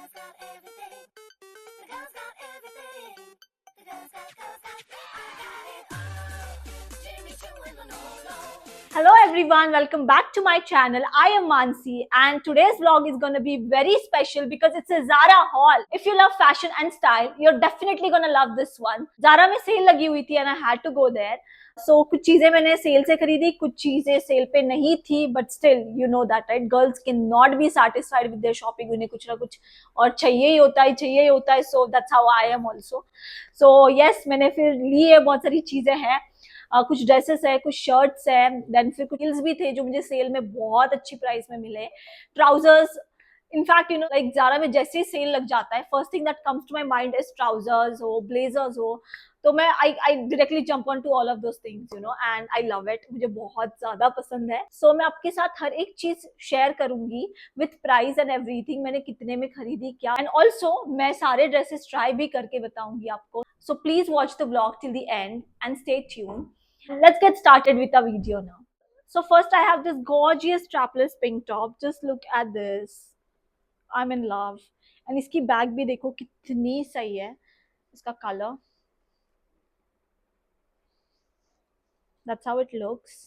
girls got everything. The girls got everything. The girls got, I got it all. Jimmy Choo and Manolo. Hello everyone, welcome back to my channel. I am Mansi and today's vlog is going to be very special because it's a Zara haul. If you love fashion and style, you're definitely going to love this one. Zara में cell लगी हुई थी and I had to go there. So कुछ चीजें मैंने cell से खरीदी, कुछ चीजें सेल पे नहीं थी, but still you know that right, girls cannot be satisfied with their shopping. उन्हें कुछ ना कुछ और चाहिए ही होता है. So that's how I am also. So yes, मैंने फिर लिए बहुत सारी चीजें हैं. कुछ ड्रेसेस है, कुछ शर्ट्स है, देन फिर कुछ हिल्स भी थे जो मुझे सेल में बहुत अच्छी प्राइस में मिले. Trousers, in fact you know like Zara में जैसे ही सेल लग जाता है, first thing that comes to my mind is trousers हो, ब्लेजर्स हो. तो मैं I directly jump on to all of those things you know and I love it. मुझे बहुत ज्यादा पसंद है. सो मैं आपके साथ हर एक चीज शेयर करूंगी विथ प्राइस एंड एवरीथिंग. मैंने कितने में खरीदी क्या, एंड ऑल्सो मैं सारे ड्रेसेस ट्राई भी करके बताऊंगी आपको. So please watch the vlog till the end and stay tuned. Let's get started with the video now. So first I have this gorgeous strapless pink top. Just look at this. I'm in love. And इसकी bag भी देखो कितनी सही है. इसका colour. That's how it looks.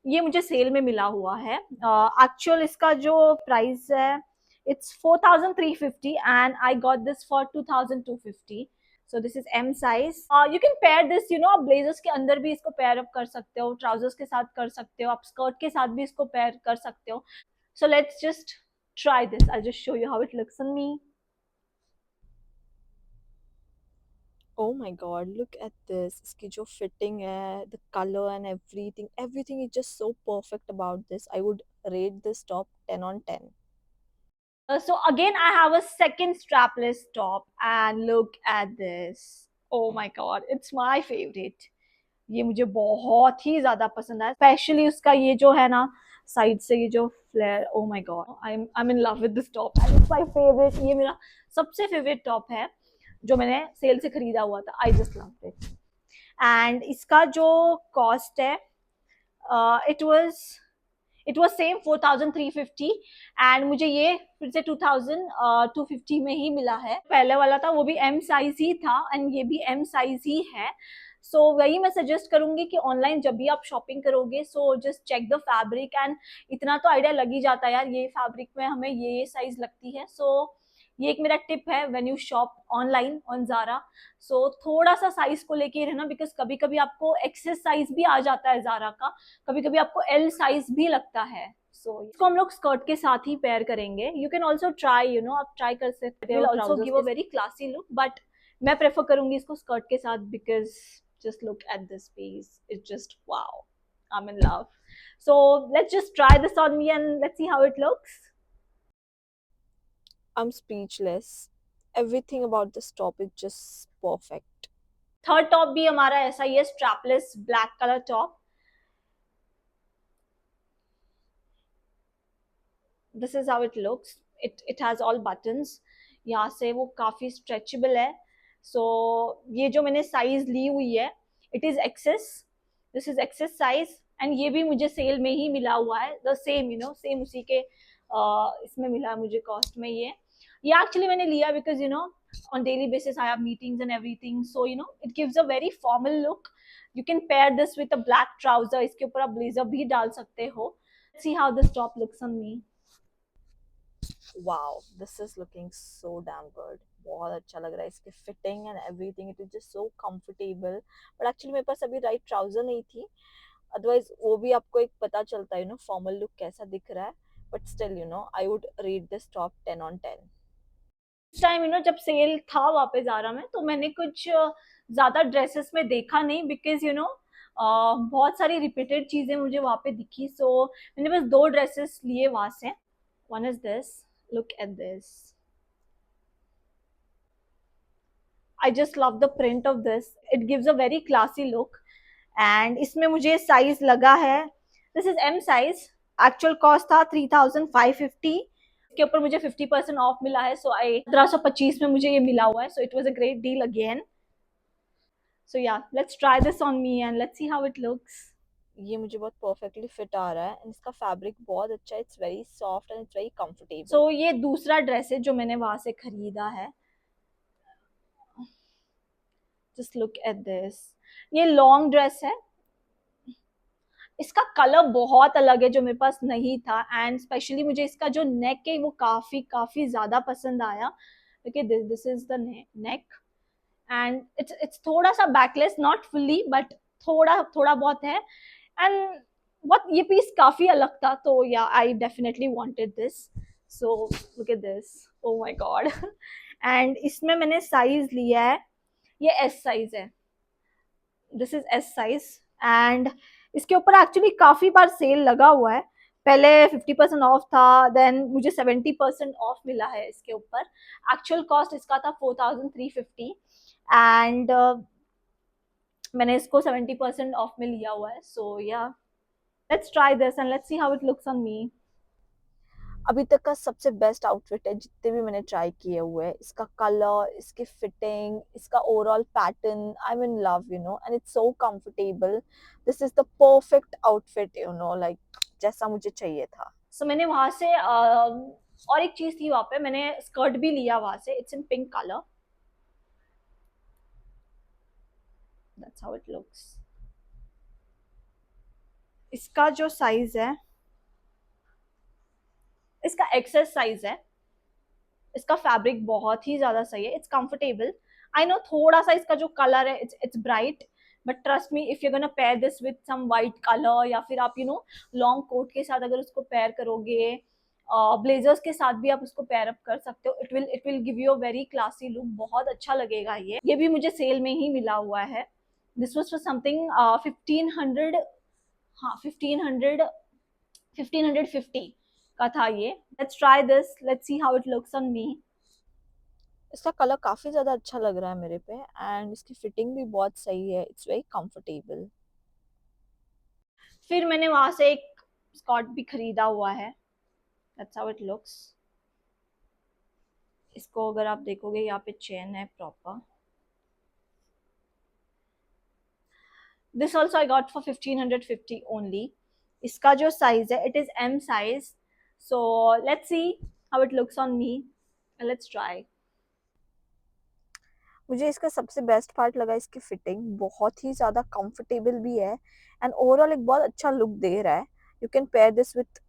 ये मुझे sale में मिला हुआ है. एक्चुअल इसका जो प्राइस है it's 4,350 and I got this for 2,250. So this is M size. You can pair this, you know, आप blazers के अंदर भी इसको pair up कर सकते हो, trousers के साथ कर सकते हो, आप skirt के साथ भी इसको pair कर सकते हो. So let's just try this. I'll just show you how it looks on me. Oh my god, look at this. इसकी जो fitting है, the color and everything is just so perfect about this. I would rate this top 10 on 10. So again, I have a second strapless top and look at this. Oh my god, it's my favorite. ये मुझे बहुत ही ज्यादा पसंद है, specially उसका ये जो है ना साइड से ये जो flare. Oh my God, I am in love with this top and it's my favourite. ये मेरा सबसे फेवरेट टॉप है जो मैंने सेल से खरीदा हुआ था. आई जस्ट लव इट. एंड इसका जो कॉस्ट है इट वाज सेम 4,350 एंड मुझे ये फिर से 2,250 में ही मिला है. पहले वाला था वो भी एम साइज ही था एंड ये भी एम साइज ही है. सो वही मैं सजेस्ट करूंगी कि ऑनलाइन जब भी आप शॉपिंग करोगे so just check the fabric and इतना तो आइडिया लग ही जाता है यार ये फैब्रिक में हमें ये साइज लगती है. सो ये एक मेरा टिप है when you shop online on Zara. So थोड़ा सा साइज को लेके रहना बिकॉज कभी कभी आपको एक्सेस साइज भी आ जाता है ज़ारा का, कभी कभी आपको एल साइज भी लगता है. सो इसको हम लोग स्कर्ट के साथ ही पेयर करेंगे. You can also try, you know, आप ट्राई कर सकते हो. Also give a very classy look, but मैं प्रेफर करूंगी इसको स्कर्ट के साथ because just look at this piece. It's just wow. I'm in love. So let's just try this on me and let's see how it looks. I'm speechless. Everything about this top is just perfect. Third top भी हमारा ऐसा ही है, strapless black colour top. This is how it looks. It has all buttons. यहाँ से वो काफी stretchable है. सो ये जो मैंने साइज ली हुई है it is XS. This is XS size and ये भी मुझे सेल में ही मिला हुआ है. The same you know same उसी के इसमें मिला है मुझे कॉस्ट में. ये एक्चुअली मैंने लिया because you no on daily basis I have meetings and everything, so you know it gives a very formal look. You can pair this with a black trouser. इसके ऊपर आप blazer भी डाल सकते हो. Let's see how this top looks on me. Wow, this is looking so damn good. बहुत अच्छा लग रहा है. इसके fitting and everything, it is just so comfortable. But actually मेरे पास अभी right trouser नहीं थी. Otherwise वो भी आपको एक पता चलता है, you know, formal look कैसा दिख रहा है. But still, you know, I would rate this top 10 on 10. इस टाइम यू नो जब सेल था वहाँ पे ज़ारा में तो मैंने कुछ ज़्यादा ड्रेसेस में देखा नहीं बिकॉज यू नो बहुत सारी रिपीटेड चीज़ें मुझे वहाँ पे दिखी. सो मैंने बस 2 ड्रेसेस लिए वहाँ से. One is this. Look at this. I just love the print of this. It gives a very classy look and इसमें मुझे साइज लगा है. This is M size. Actual cost था 3,550. के ऊपर मुझे 50% ऑफ मिला है. सो आई 1725 में मुझे ये मिला हुआ है. So it was a great deal again. So yeah let's try this on me and let's see how it looks. ये मुझे बहुत परफेक्टली फिट आ रहा है एंड इसका फैब्रिक बहुत अच्छा है, it's very soft and it's very comfortable. So ये दूसरा ड्रेस है जो मैंने वहां से खरीदा है। Just look at this. ये लॉन्ग ड्रेस है। इसका कलर बहुत अलग है जो मेरे पास नहीं था, एंड स्पेशली मुझे इसका जो नेक है वो काफी काफी ज्यादा पसंद आया। Okay, this is the neck, and it's थोड़ा सा बैकलेस, नॉट फुल्ली बट थोड़ा थोड़ा बहुत है। एंड बहुत ये पीस काफी अलग था, तो या I definitely wanted this. So look at this, O my God. And इसमें मैंने साइज लिया है, ये एस साइज है। This is S size. And इसके ऊपर एक्चुअली काफी बार सेल लगा हुआ है। पहले 50% ऑफ था, देन मुझे 70% ऑफ मिला है इसके ऊपर। एक्चुअल कॉस्ट इसका था 4350, एंड मैंने इसको 70% ऑफ में लिया हुआ है। सो yeah, let's try this and let's see how it looks on मी। अभी तक का सबसे बेस्ट आउटफिट है जितने भी मैंने ट्राई किए हुए हैं। इसका कलर, इसकी फिटिंग, इसका overall pattern, I am in love, you know, and it's so comfortable. This is the perfect outfit, you know, like जैसा मुझे चाहिए था। सो मैंने वहां से और एक चीज थी वहां पे, मैंने स्कर्ट भी लिया वहां से। It's in pink colour. That's how it looks. इसका जो साइज है, इसका एक्सेस साइज है। इसका फैब्रिक बहुत ही ज्यादा सही है, इट्स कंफर्टेबल। आई नो थोड़ा सा इसका जो कलर है, it's bright, but trust me, if you gonna pair this with some white colour, या फिर आप लॉन्ग कोट के साथ अगर उसको पेयर करोगे, ब्लेजर्स के साथ भी आप उसको पेयर अप कर सकते हो। It will give you a very classy look, बहुत अच्छा लगेगा। ये भी मुझे सेल में ही मिला हुआ है। दिस वॉज फॉर समथिंग 1500, हाँ 1550 का था ये। Let's try this, let's see how it looks on मी। इसका कलर काफी ज्यादा अच्छा लग रहा है मेरे पे एंड इसकी फिटिंग भी बहुत सही है, इट्स वेरी कंफर्टेबल। फिर मैंने वहां से एक स्कर्ट भी खरीदा हुआ है। That's how it looks. इसको अगर आप देखोगे, यहाँ पे चेन है proper. This also I got for 1550 only. इसका जो साइज है, it is M size. So let's see how it looks on me, let's try. मुझे इसका सबसे बेस्ट पार्ट लगा इसकी फिटिंग, बहुत ही ज्यादा कंफर्टेबल भी है एंड ओवरऑल एक बहुत अच्छा लुक दे रहा है। You can pair this with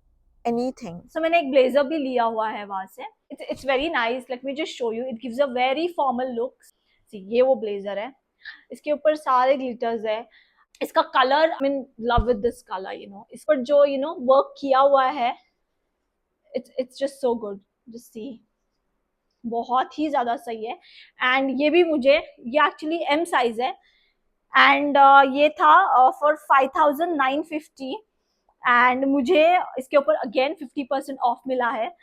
anything. So मैंने एक ब्लेजर भी लिया हुआ है वहां से। It's very nice, let me just show you, it gives a very formal look. ये वो ब्लेजर है, इसके ऊपर सारे ग्लिटर्स है। इसका colour, I mean love with this colour, इस पर जो वर्क किया हुआ है, it's just so good. Just see, बहुत ही ज्यादा सही है। एंड ये भी मुझे, ये एक्चुअली एम साइज है, एंड ये था फॉर 5950, एंड मुझे इसके ऊपर अगेन 50% ऑफ मिला है।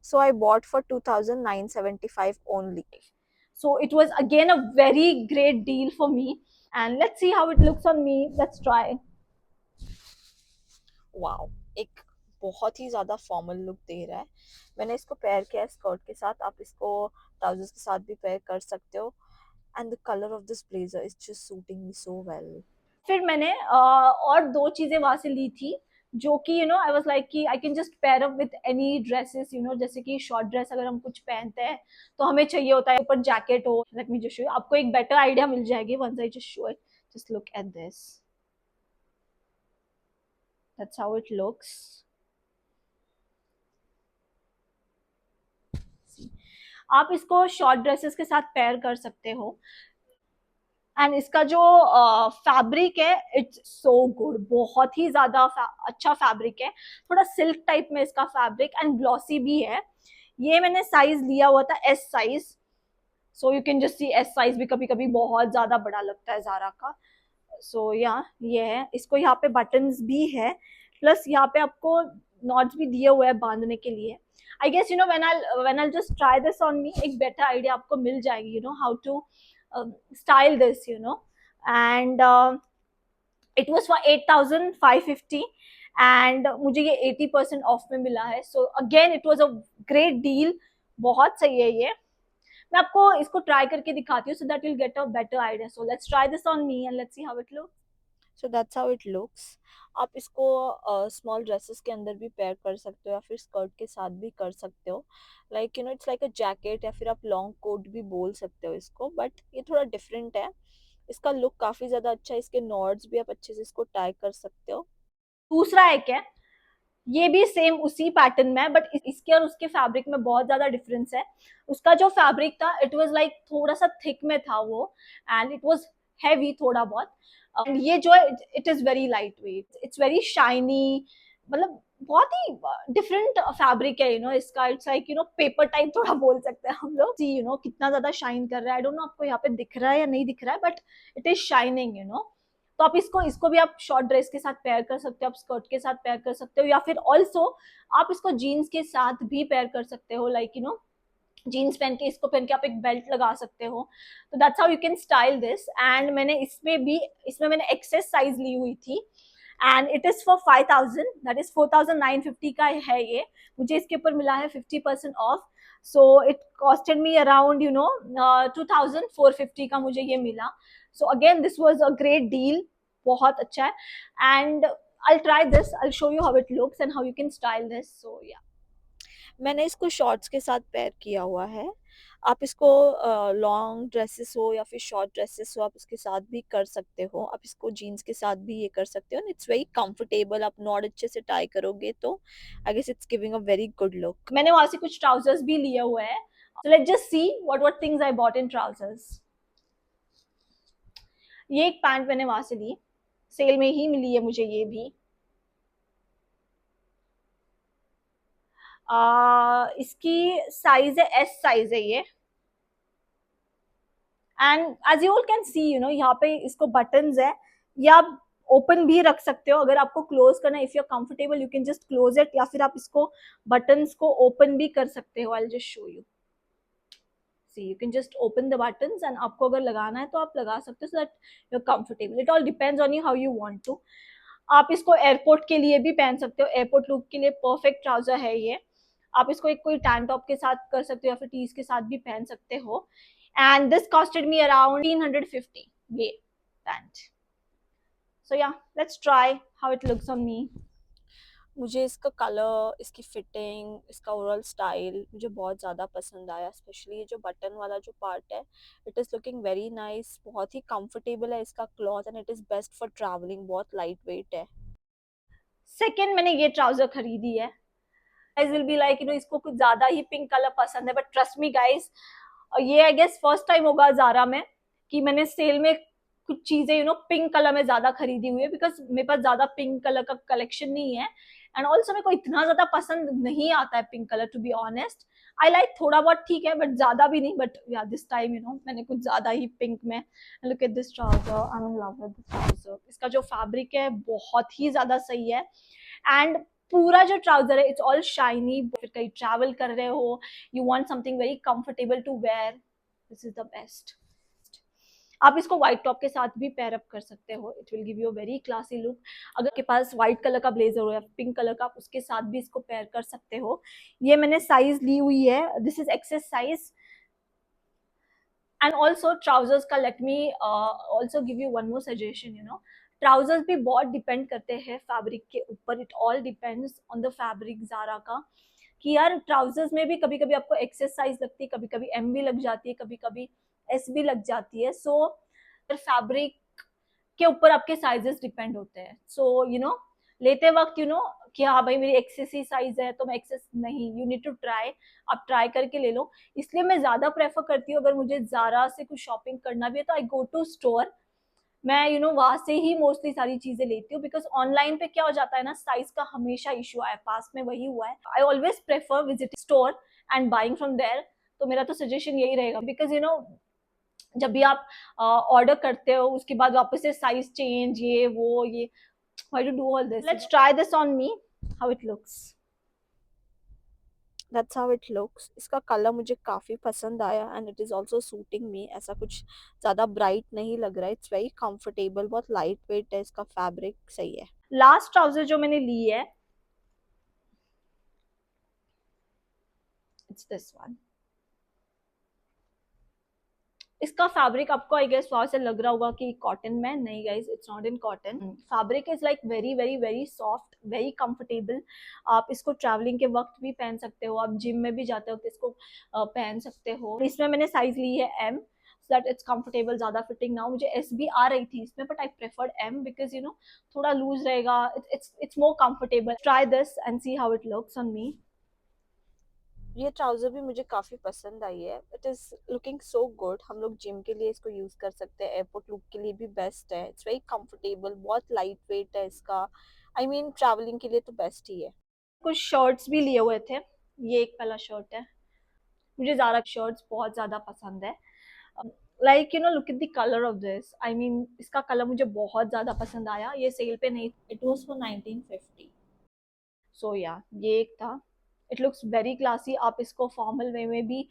So I bought for 2975 only. So it was again a very great deal for me, and let's see how it looks on me. Let's try. Wow, एक बहुत ही ज्यादा फॉर्मल लुक दे रहा है। मैंने इसको पेयर किया स्कर्ट के साथ, आप इसको ट्राउजर्स के साथ भी पेयर कर सकते हो and the colour of this blazer is just suiting me so well. फिर मैंने और दो चीजें वहां से ली थी, जो कि आई वाज लाइक कि I can just pair up with any dresses, जैसे कि शॉर्ट ड्रेस अगर हम कुछ पहनते हैं तो हमें चाहिए होता है ऊपर जैकेट हो। Let me just show you, आपको एक बेटर आइडिया मिल जाएगी once I just show it. Just look at this, that's how it looks. आप इसको शॉर्ट ड्रेसेस के साथ पेयर कर सकते हो। एंड इसका जो फैब्रिक है, इट्स सो गुड, बहुत ही ज्यादा अच्छा फैब्रिक है। थोड़ा सिल्क टाइप में इसका फैब्रिक, एंड ग्लॉसी भी है। ये मैंने साइज लिया हुआ था S size. So you can just see, S size भी कभी कभी बहुत ज्यादा बड़ा लगता है जारा का। सो या, ये है। इसको यहाँ पे बटन्स भी है, प्लस यहाँ पे आपको नॉट्स भी दिए हुए हैं बांधने के लिए। I guess when I just try this on me, एक बेटर आइडिया आपको मिल जाएगी, how to style this, and it was for 8550, and मुझे ये 80% ऑफ में मिला है। So again it was a great deal, बहुत सही है ये। मैं आपको इसको ट्राई करके दिखाती हूँ, so that will get a better idea. So let's try this on me and let's see how it looks. So that's how it looks. आप इसको स्मॉल ड्रेसेस के अंदर भी पेयर कर सकते हो या फिर स्कर्ट के साथ भी कर सकते हो। Like you know it's like a jacket या फिर आप लॉन्ग कोट भी बोल सकते हो इसको, बट ये थोड़ा डिफरेंट है। इसका लुक काफ़ी ज़्यादा अच्छा है, इसके नॉट्स भी आप अच्छे से इसको टाई कर सकते हो। दूसरा एक है, ये भी सेम उसी पैटर्न में है, बट इसके और उसके फैब्रिक में बहुत ज्यादा डिफरेंस है। उसका जो फैब्रिक था इट वाज लाइक थोड़ा सा थिक में था वो, एंड इट वाज हैवी थोड़ा बहुत। एंड ये जो है it is very light weight, it's very shiny, मतलब बहुत ही डिफरेंट फैब्रिक है इसका। इट्स लाइक पेपर टाइप थोड़ा बोल सकते हैं हम लोग। सी कितना ज्यादा शाइन कर रहा है, आई डोंट नो आपको यहाँ पे दिख रहा है या नहीं दिख रहा है, बट इट इज शाइनिंग। तो आप इसको इसको भी आप शॉर्ट ड्रेस के साथ पेयर कर सकते हो, आप स्कर्ट के साथ पेयर कर सकते हो, या फिर ऑल्सो आप इसको जीन्स के साथ भी पेयर कर सकते हो। लाइक जीन्स पहन के इसको पहन के आप एक बेल्ट लगा सकते हो। तो that's how you can style this. And इसमें मैंने एक्सेस साइज ली हुई थी, and it is for 5000, that is 4950 का है ये। मुझे इसके ऊपर मिला है 50% of, so it costed me around 2450 का मुझे ये मिला। So again this was a great deal, बहुत अच्छा है। And I'll try this, I'll show you how it looks and how you can style this. So yeah. मैंने इसको shorts के साथ पेयर किया हुआ है। आप इसको लॉन्ग ड्रेसेस हो या फिर शॉर्ट ड्रेसेस हो, आप इसके साथ भी कर सकते हो। आप इसको जीन्स के साथ भी ये कर सकते हो, इट्स वेरी कंफर्टेबल। आप नॉट अच्छे से टाई करोगे तो I guess it's giving a very good look. मैंने वहां से कुछ ट्राउजर्स भी लिए हुए हैं, so let's just see what things I bought in trousers. ये एक पैंट मैंने वहां से ली, सेल में ही मिली है मुझे ये भी। इसकी साइज है, एस साइज है ये। And as you all can see यहाँ पे इसको बटन्स है, या आप ओपन भी रख सकते हो अगर आपको क्लोज करना है। If you are comfortable you can just close it, या फिर आप इसको बटन्स को ओपन भी कर सकते हो। I will just show you. See you can just open the buttons, and आपको अगर लगाना है तो आप लगा सकते हो, so that you are comfortable. It all depends on you how you want to. आप इसको एयरपोर्ट के लिए भी पहन सकते हो, एयरपोर्ट लुक के लिए परफेक्ट ट्राउजर है ये। आप इसको एक कोई टैंक टॉप के साथ कर सकते हो या फिर टीज के साथ भी पहन सकते हो। And this costed me around 350 ये pant. So yeah, let's try how it looks on मी। मुझे इसका कलर, इसकी फिटिंग, इसका ओवरऑल स्टाइल मुझे बहुत ज़्यादा पसंद आया। स्पेशली ये जो बटन वाला जो पार्ट है, it is looking very nice. बहुत ही कंफर्टेबल है इसका cloth, and it is best for travelling. बहुत लाइट वेट है। सेकेंड मैंने ये ट्राउजर खरीदी है। गाइस विल बी लाइक इसको कुछ ज्यादा ही पिंक कलर पसंद है, बट ट्रस्ट मी गाइस, ये आई गेस फर्स्ट टाइम होगा ज़ारा में कि मैंने सेल में कुछ चीजें पिंक कलर में ज्यादा खरीदी हुई है, बिकॉज मेरे पास ज्यादा पिंक कलर का कलेक्शन नहीं है। एंड ऑल्सो मेरे को इतना ज्यादा पसंद नहीं आता है pink colour, to be honest. I like थोड़ा बहुत ठीक है, बट ज्यादा भी नहीं। बट या दिस टाइम मैंने कुछ ज्यादा ही पिंक में। Look at this trouser, I am in love with this trouser. इसका जो फैब्रिक है बहुत ही ज्यादा सही है। एंड पूरा जो ट्राउजर है इट्स ऑल शाइनी। फिर कहीं ट्रैवल कर रहे हो, you want something very comfortable to wear, this is the best. आप इसको व्हाइट टॉप के साथ भी पेयर अप कर सकते हो, it will give you a very classy look. अगर आपके पास व्हाइट कलर का ब्लेजर हो या पिंक कलर का, आप उसके साथ भी इसको पेयर कर सकते हो। ये मैंने साइज ली हुई है, this is XS size. And also trousers का let me also give you one more suggestion. Trousers भी बहुत डिपेंड करते हैं फैब्रिक के ऊपर, it all depends on the fabric Zara का। कि यार ट्राउजर्स में भी कभी कभी आपको एक्सेस साइज लगती है, कभी कभी एम भी लग जाती है, कभी कभी एस भी लग जाती है। सो फैब्रिक के ऊपर आपके साइजेस डिपेंड होते हैं। सो लेते वक्त कि हाँ भाई मेरी एक्सेस ही साइज है तो मैं एक्सेस नहीं, यू नीड टू ट्राई। आप ट्राई करके ले लो। इसलिए मैं ज्यादा प्रेफर करती हूँ, अगर मुझे ज़ारा से कुछ शॉपिंग करना भी है तो आई गो टू स्टोर। मैं वहां से ही मोस्टली सारी चीजें लेती हूँ, बिकॉज ऑनलाइन पे क्या हो जाता है ना, साइज का हमेशा इशू आया, पास में वही हुआ है। I always prefer visiting store and buying from there. तो मेरा तो सजेशन यही रहेगा, बिकॉज जब भी आप ऑर्डर करते हो उसके बाद वापस से साइज चेंज, ये वो ये, why to do all this. Let's try this on me, how it looks. That's how it looks. इसका कलर मुझे काफ़ी पसंद आया, and it is also suiting me. ऐसा कुछ ज़्यादा ब्राइट नहीं लग रहा है, इट्स वेरी कंफर्टेबल। बहुत लाइट वेट है, इसका फैब्रिक सही है। लास्ट ट्राउजर जो मैंने ली है, इट्स दिस वन। इसका फैब्रिक आपको आई गेस वहां से लग रहा होगा कि कॉटन में, नहीं guys, it's not in cotton. Fabric is like very very very soft, very comfortable. आप इसको ट्रैवलिंग के वक्त भी पहन सकते हो, आप जिम में भी जाते हो तो इसको पहन सकते हो। इसमें मैंने साइज ली है M, so that it's comfortable, ज्यादा फिटिंग ना हो। मुझे एस भी आ रही थी इसमें, but I preferred M because you know थोड़ा लूज रहेगा, it's more comfortable. Try this and see how it looks on me. ये ट्राउजर भी मुझे काफी पसंद आई है। It is looking so good. हम लोग जिम के लिए इसको यूज कर सकते हैं, एयरपोर्ट लुक के लिए भी बेस्ट है। इट्स वेरी कंफर्टेबल, बहुत लाइट वेट है इसका। आई मीन ट्रैवलिंग के लिए तो बेस्ट ही है। कुछ शर्ट्स भी लिए हुए थे, ये एक पहला शर्ट है। मुझे ज़ारा शर्ट्स बहुत ज़्यादा पसंद है। Like you know look at the colour of this, I mean इसका कलर मुझे बहुत ज़्यादा पसंद आया। ये सेल पे नहीं, इट वॉज फॉर 1950। सो या ये एक था। It looks very classy. आप इसको फॉर्मल वे में भी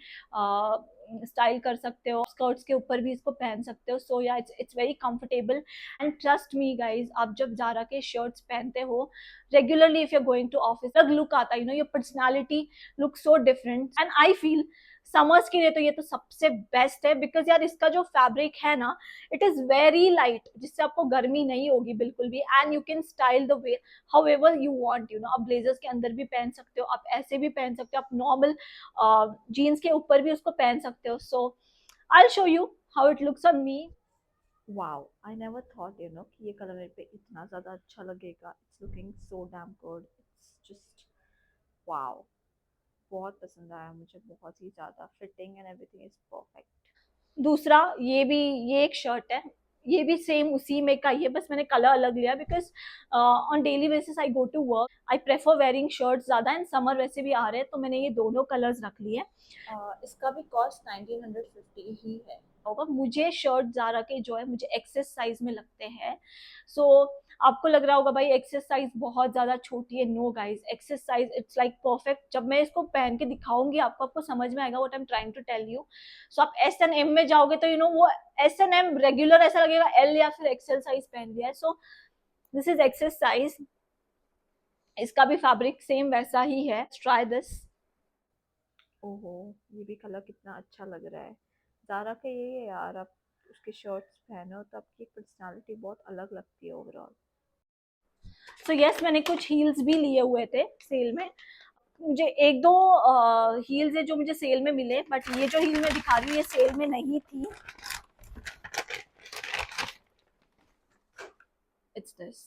स्टाइल कर सकते हो, स्कर्ट्स के ऊपर भी इसको पहन सकते हो। सो या it's very comfortable. And trust me guys, आप जब जारा के शर्ट्स पहनते हो regularly, if you going to office, अलग लुक आता है, you know your personality look so different. And I feel summers के लिए तो ये तो सबसे बेस्ट है, बिकॉज यार इसका जो फैब्रिक है ना, इट इज वेरी लाइट, जिससे आपको गर्मी नहीं होगी बिल्कुल भी। And you can style the way however you want, you know। आप ब्लेजर्स के अंदर भी पहन सकते हो, आप ऐसे भी पहन सकते हो, आप नॉर्मल जीन्स के ऊपर भी उसको पहन सकते हो। So I show you how it looks on me. Wow, I never thought कि ये कलर मेरे पे इतना ज़्यादा अच्छा लगेगा। It's looking so damn good. It's just wow. बहुत पसंद आया मुझे, बहुत ही ज़्यादा। Fitting and everything is perfect. दूसरा ये भी, ये एक शर्ट है, ये भी सेम उसी में का ही है, बस मैंने कलर अलग लिया because on daily basis I go to work, I prefer wearing shirt ज्यादा, एंड समर वैसे भी आ रहे हैं तो मैंने ये दोनों कलर्स रख लिए। इसका भी कॉस्ट 1950 ही है। होगा। मुझे शर्ट जारा के जो है मुझे एक्सेस साइज में लगते हैं। सो आपको लग रहा होगा भाई एक्सेस साइज बहुत ज्यादा छोटी है। No guys, XS size it's like perfect. जब मैं इसको पहन के दिखाऊंगी आपको, आपको समझ में आएगा what I am trying to tell you. So आप एस एंड एम में जाओगे तो यू नो वो एस एंड एम रेगुलर ऐसा लगेगा एल या फिर एक्सेल साइज पहन लिया है। So this is XS size. इसका भी फैब्रिक सेम वैसा ही है। Try this. ओहो, ये भी कलर कितना अच्छा लग रहा है। ज़ारा का ये है यार, आप उसके शर्ट्स पहनो तो आपकी पर्सनालिटी बहुत अलग लगती है ओवरऑल। सो यस, मैंने कुछ हील्स भी लिए हुए थे सेल में। मुझे एक दो हील्स है जो मुझे सेल में मिले, बट ये जो हील मैं दिखा रही हूँ ये सेल में नहीं थी। इट्स दिस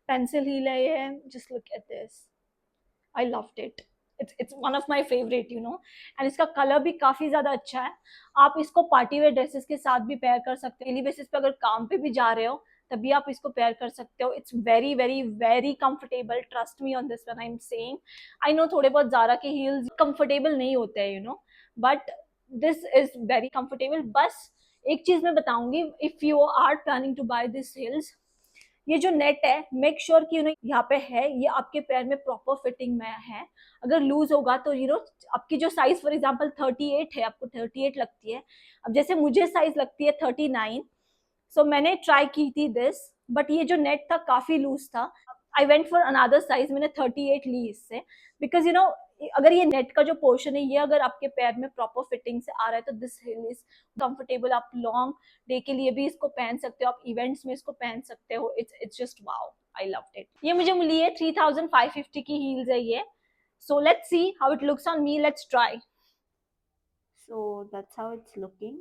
पेंसिल हील है ये। Just look at this, I loved it. It's one of my favourite, you know. And इसका कलर भी काफी ज्यादा अच्छा है। आप इसको पार्टी वेयर ड्रेसेस के साथ भी पेयर कर सकते हो, डेली बेसिस पे अगर काम पे भी जा रहे हो तभी आप इसको पेयर कर सकते हो। It's very very very comfortable, trust me on this one I am saying. I know थोड़े बहुत जारा के हील्स कंफर्टेबल नहीं होते हैं, you know, but this is very comfortable. बस एक चीज मैं बताऊंगी, if you are planning to buy this heels, ये जो नेट है मेक श्योर कि यहाँ पे है, ये आपके पैर में प्रॉपर फिटिंग में है। अगर लूज होगा तो यू नो आपकी जो साइज फॉर एग्जांपल 38 है, आपको 38 लगती है, अब जैसे मुझे साइज लगती है 39। सो मैंने ट्राई की थी दिस, बट ये जो नेट था काफी लूज था। I went for another size, मैंने 38 ली इससे, बिकॉज यू नो अगर ये नेट का जो पोर्शन है ये अगर आपके पैर में प्रॉपर फिटिंग से आ रहा है तो दिस हिल इज कंफर्टेबल। आप लॉन्ग डे के लिए भी इसको पहन सकते हो, आप इवेंट्स में इसको पहन सकते हो। It's just wow, I loved it. ये मुझे मिली है 3550 की हील्स है ये। सो let's see how it looks on me, let's try. So that's how it's looking.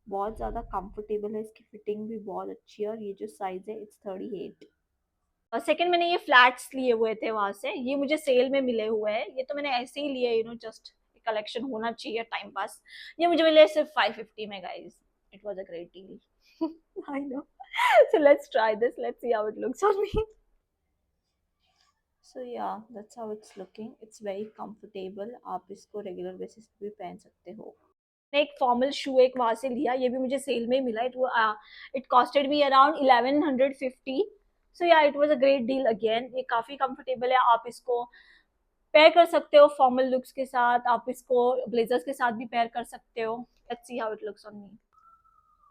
बहुत ज़्यादा कंफर्टेबल है, इसकी फिटिंग भी बहुत अच्छी है। और ये जो साइज़ है इट्स 38। सेकंड मैंने ये फ्लैट्स लिए हुए थे वहां से, ये मुझे सेल में मिले हुए हैं। ये तो मैंने ऐसे ही लिए, यू नो, जस्ट कलेक्शन होना चाहिए टाइम पास। ये मुझे मिले सिर्फ 550 में guys. It was a great deal. I know. So let's try this, let's see how it looks on me. So yeah that's how it's looking. It's very comfortable. आप इसको regular basis पे भी पहन सकते हो। मैंने एक फॉर्मल शू एक वहां से लिया, ये भी मुझे सेल में ही मिला। It costed me around 1150। सो या it was a great deal again. ये काफी कंफर्टेबल है, आप इसको पेयर कर सकते हो फॉर्मल लुक्स के साथ, आप इसको ब्लेजर्स के साथ भी पेयर कर सकते हो। Let's see how it looks on me.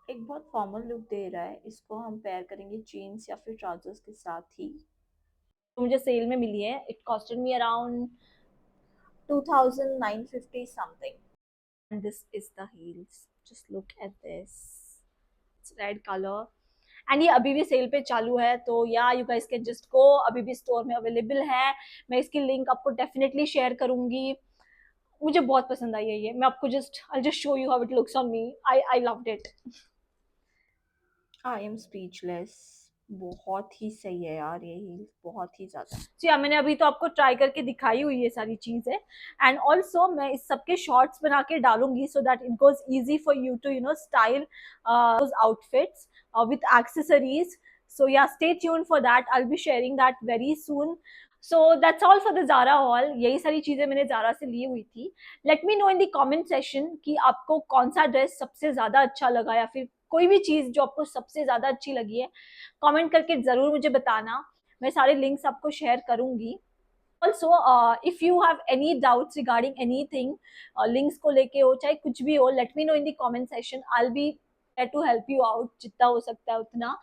एक बहुत फॉर्मल लुक दे रहा है। इसको हम पेयर करेंगे जीन्स या फिर ट्राउजर्स के साथ ही। तो मुझे सेल में मिली है, it costed me around 2950 something. And this is the heels. just look at this. It's red color. And ये अभी भी सेल पे चालू है, तो या you guys can just go, अभी भी स्टोर में अवेलेबल है. मैं इसकी लिंक आपको डेफिनेटली शेयर करूंगी. मुझे बहुत पसंद आई है ये. मैं आपको आई just show you how it looks on me. I loved it. I am speechless. बहुत ही सही है यार ये हील, बहुत ही ज्यादा. जी हाँ, मैंने अभी तो आपको ट्राई करके दिखाई हुई है सारी चीजें. एंड ऑल्सो मैं इस सबके शॉर्ट्स बना के डालूंगी so that it goes easy for you to style outfits with accessories. So yeah, stay tuned for that. I'll be sharing that very soon. So that's all for the Zara haul. यही सारी चीजें मैंने Zara से ली हुई थी. Let me know in the comment section कि आपको कौन सा ड्रेस सबसे ज्यादा अच्छा लगा, या फिर कोई भी चीज जो आपको सबसे ज्यादा अच्छी लगी है. कमेंट करके जरूर मुझे बताना. मैं सारे लिंक्स आपको शेयर करूंगी. Also if you have any doubts regarding anything, links को लेके हो चाहे कुछ भी हो, let me know in the comment section. I be to help you out जितना हो सकता है उतना.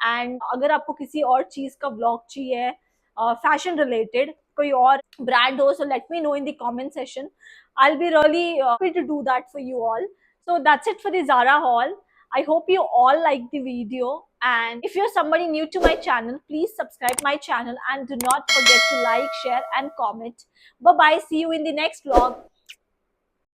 एंड अगर आपको किसी और चीज का ब्लॉग चाहिए, फैशन रिलेटेड कोई और ब्रांड हो, so let me know in the comment section. I'll be really happy to do that for you all. So that's it for the Zara haul. I hope you all like the video, and if you're somebody new to my channel, please subscribe my channel and do not forget to like, share and comment. Bye bye, see you in the next vlog.